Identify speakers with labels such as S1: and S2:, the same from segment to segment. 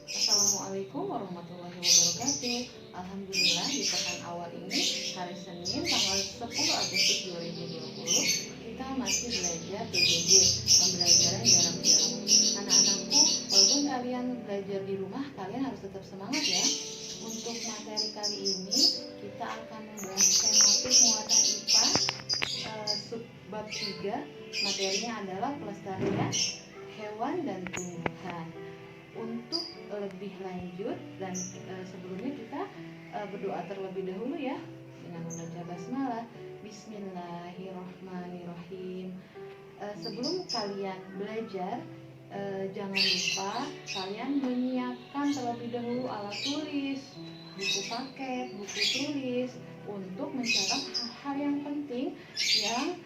S1: Assalamualaikum warahmatullahi wabarakatuh. Alhamdulillah di pekan awal ini, hari Senin tanggal 10 Agustus 2020, kita masih belajar PJJ, pembelajaran jarak jauh. Anak-anakku, walaupun kalian belajar di rumah, kalian harus tetap semangat ya. Untuk materi kali ini, kita akan membahas tematik muatan IPA subbab 3. Materinya adalah pelestarian hewan dan tumbuhan. Untuk lebih lanjut dan sebelumnya kita berdoa terlebih dahulu ya dengan membaca basmalah. Bismillahirrahmanirrahim. Sebelum kalian belajar, jangan lupa kalian menyiapkan terlebih dahulu alat tulis, buku paket, buku tulis untuk mencatat hal-hal yang penting yang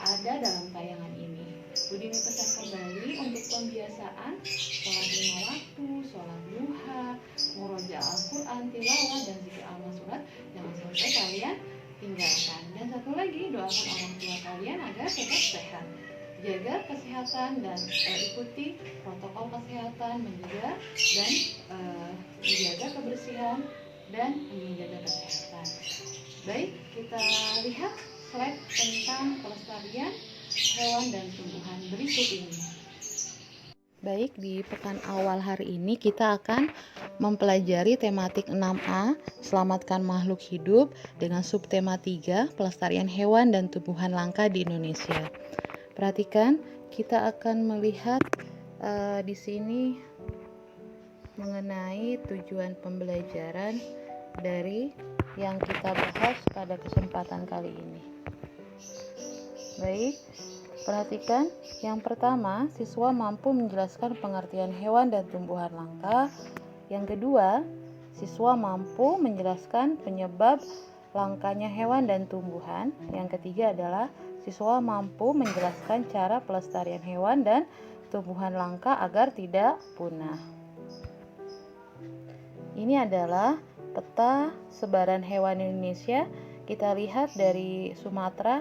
S1: ada dalam tayangan ini. Budi pesan kembali untuk pembiasaan sholat 5 waktu, sholat duha, murojaah Al-Quran, tilawah, dan zikir al-masulat jangan sampai kalian tinggalkan. Dan satu lagi, doakan orang tua kalian agar tetap sehat. Jaga kesehatan dan ikuti protokol kesehatan, menjaga dan menjaga kebersihan dan menjaga kesehatan. Baik, kita lihat slide tentang pelestarian hewan dan tumbuhan berikut ini. Baik, di pekan awal hari ini kita akan mempelajari tematik 6A, selamatkan makhluk hidup, dengan subtema 3, pelestarian hewan dan tumbuhan langka di Indonesia. Perhatikan, kita akan melihat di sini mengenai tujuan pembelajaran dari yang kita bahas pada kesempatan kali ini. Baik, perhatikan, yang pertama, siswa mampu menjelaskan pengertian hewan dan tumbuhan langka. Yang kedua, siswa mampu menjelaskan penyebab langkanya hewan dan tumbuhan. Yang ketiga adalah siswa mampu menjelaskan cara pelestarian hewan dan tumbuhan langka agar tidak punah. Ini adalah peta sebaran hewan Indonesia. Kita lihat dari Sumatera.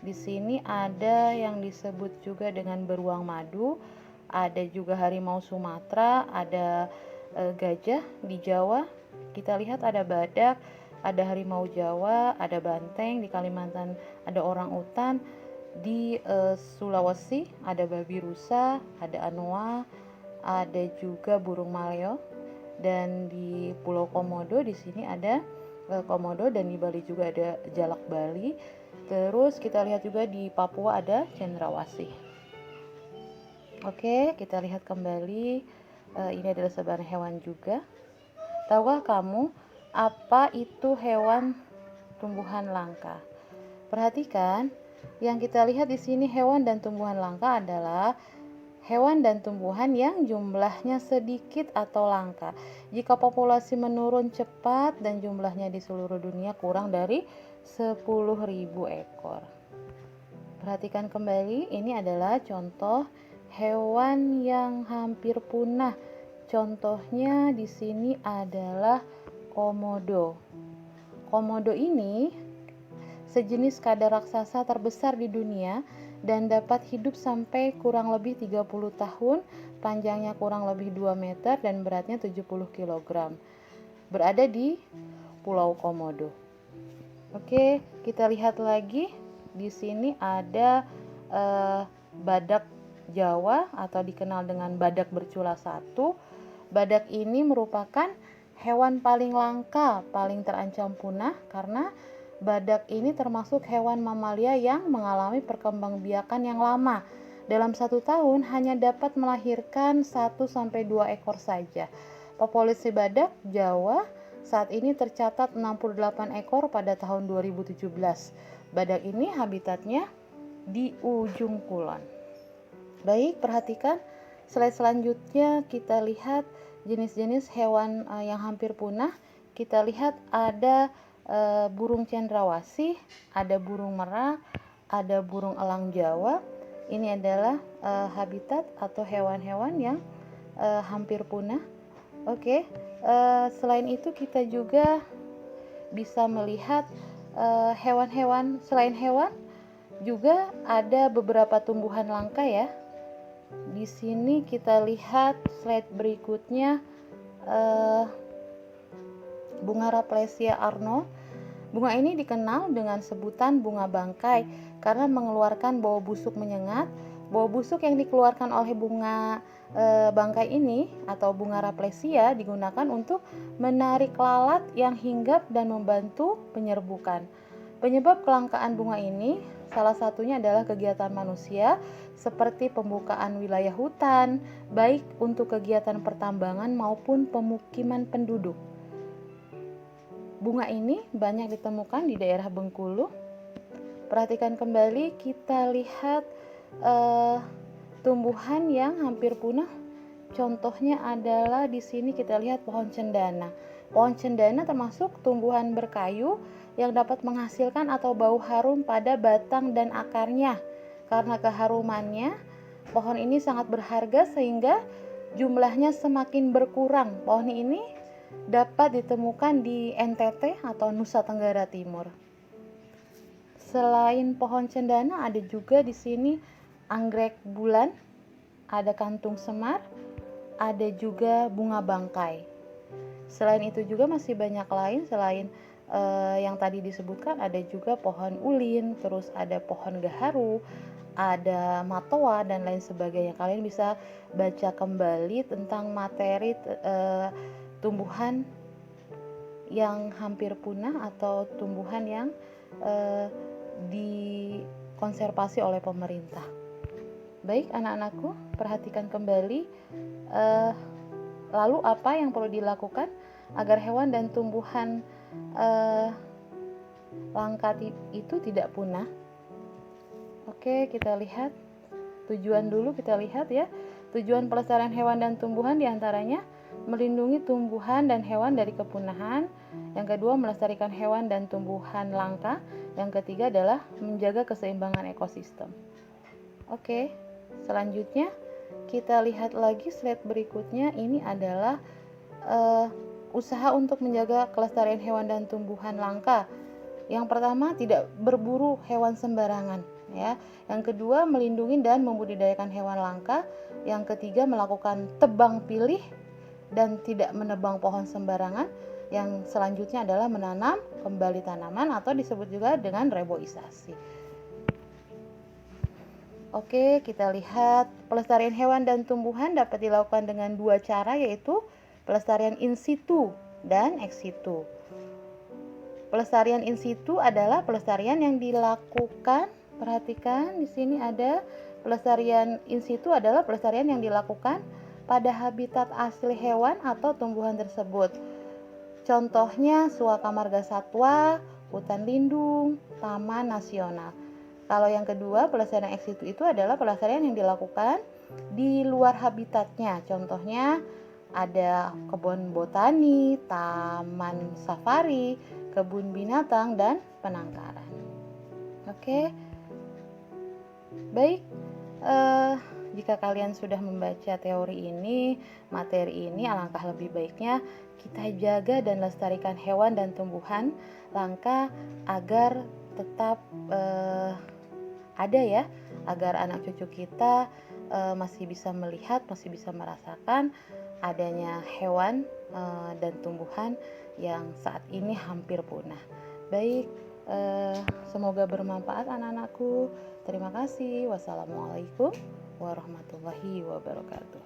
S1: Di sini ada yang disebut juga dengan beruang madu, ada juga harimau Sumatera, ada gajah di Jawa. Kita lihat ada badak, ada harimau Jawa, ada banteng di Kalimantan, ada orang utan di Sulawesi, ada babi rusa, ada anoa, ada juga burung maleo, dan di Pulau Komodo di sini ada komodo, dan di Bali juga ada jalak Bali. Terus kita lihat juga di Papua ada cendrawasih. Oke, kita lihat kembali. Ini adalah sebaran hewan juga. Tahukah kamu apa itu hewan tumbuhan langka? Perhatikan, yang kita lihat di sini hewan dan tumbuhan langka adalah hewan dan tumbuhan yang jumlahnya sedikit atau langka. Jika populasi menurun cepat dan jumlahnya di seluruh dunia kurang dari 10.000 ekor. Perhatikan kembali, ini adalah contoh hewan yang hampir punah. Contohnya di sini adalah komodo. Komodo ini sejenis kada raksasa terbesar di dunia dan dapat hidup sampai kurang lebih 30 tahun, panjangnya kurang lebih 2 meter dan beratnya 70 kg. Berada di Pulau Komodo. Oke, kita lihat lagi. Di sini ada badak Jawa atau dikenal dengan badak bercula 1. Badak ini merupakan hewan paling langka, paling terancam punah karena badak ini termasuk hewan mamalia yang mengalami perkembangbiakan yang lama. Dalam 1 tahun hanya dapat melahirkan 1-2 ekor saja. Populasi badak Jawa saat ini tercatat 68 ekor pada tahun 2017. Badak ini habitatnya di ujung kulon. Baik, perhatikan slide selanjutnya. Kita lihat jenis-jenis hewan yang hampir punah. Kita lihat ada burung cendrawasih, ada burung merak, ada burung elang Jawa. Ini adalah habitat atau hewan-hewan yang hampir punah. Oke, selain itu kita juga bisa melihat hewan-hewan. Selain hewan juga ada beberapa tumbuhan langka ya. Di sini kita lihat slide berikutnya, eh, bunga Rafflesia Arno. Bunga ini dikenal dengan sebutan bunga bangkai karena mengeluarkan bau busuk menyengat. Bau busuk yang dikeluarkan oleh bunga bangkai ini atau bunga Rafflesia digunakan untuk menarik lalat yang hinggap dan membantu penyerbukan. Penyebab kelangkaan bunga ini salah satunya adalah kegiatan manusia seperti pembukaan wilayah hutan, baik untuk kegiatan pertambangan maupun pemukiman penduduk. Bunga ini banyak ditemukan di daerah Bengkulu. Perhatikan kembali, kita lihat tumbuhan yang hampir punah. Contohnya adalah di sini kita lihat pohon cendana. Pohon cendana termasuk tumbuhan berkayu yang dapat menghasilkan atau bau harum pada batang dan akarnya. Karena keharumannya, pohon ini sangat berharga sehingga jumlahnya semakin berkurang. Pohon ini dapat ditemukan di NTT atau Nusa Tenggara Timur. Selain pohon cendana, ada juga di sini anggrek bulan, ada kantung semar, ada juga bunga bangkai. Selain itu juga masih banyak lain selain yang tadi disebutkan, ada juga pohon ulin, terus ada pohon gaharu, ada matoa dan lain sebagainya. Kalian bisa baca kembali tentang materi tumbuhan yang hampir punah atau tumbuhan yang dikonservasi oleh pemerintah. Baik anak-anakku, perhatikan kembali lalu apa yang perlu dilakukan agar hewan dan tumbuhan langka itu tidak punah. Oke, kita lihat tujuan dulu, kita lihat ya. Tujuan pelestarian hewan dan tumbuhan diantaranya melindungi tumbuhan dan hewan dari kepunahan. Yang kedua, melestarikan hewan dan tumbuhan langka. Yang ketiga adalah menjaga keseimbangan ekosistem. Oke, selanjutnya kita lihat lagi slide berikutnya. Ini adalah usaha untuk menjaga kelestarian hewan dan tumbuhan langka. Yang pertama, tidak berburu hewan sembarangan ya. Yang kedua, melindungi dan membudidayakan hewan langka. Yang ketiga, melakukan tebang pilih dan tidak menebang pohon sembarangan. Yang selanjutnya adalah menanam kembali tanaman atau disebut juga dengan reboisasi. Oke, kita lihat pelestarian hewan dan tumbuhan dapat dilakukan dengan dua cara, yaitu pelestarian in situ dan ex situ. Pelestarian in situ adalah pelestarian yang dilakukan, perhatikan di sini ada pelestarian in situ adalah pelestarian yang dilakukan pada habitat asli hewan atau tumbuhan tersebut. Contohnya Suaka Marga Satwa, hutan lindung, taman nasional. Kalau yang kedua, pelestarian ex situ itu adalah pelestarian yang dilakukan di luar habitatnya. Contohnya ada kebun botani, taman safari, kebun binatang, dan penangkaran. Oke, baik. Jika kalian sudah membaca teori ini, materi ini, alangkah lebih baiknya kita jaga dan lestarikan hewan dan tumbuhan langka agar tetap ada ya, agar anak cucu kita masih bisa melihat, masih bisa merasakan adanya hewan dan tumbuhan yang saat ini hampir punah. Baik, semoga bermanfaat anak-anakku. Terima kasih. Wassalamualaikum warahmatullahi wabarakatuh.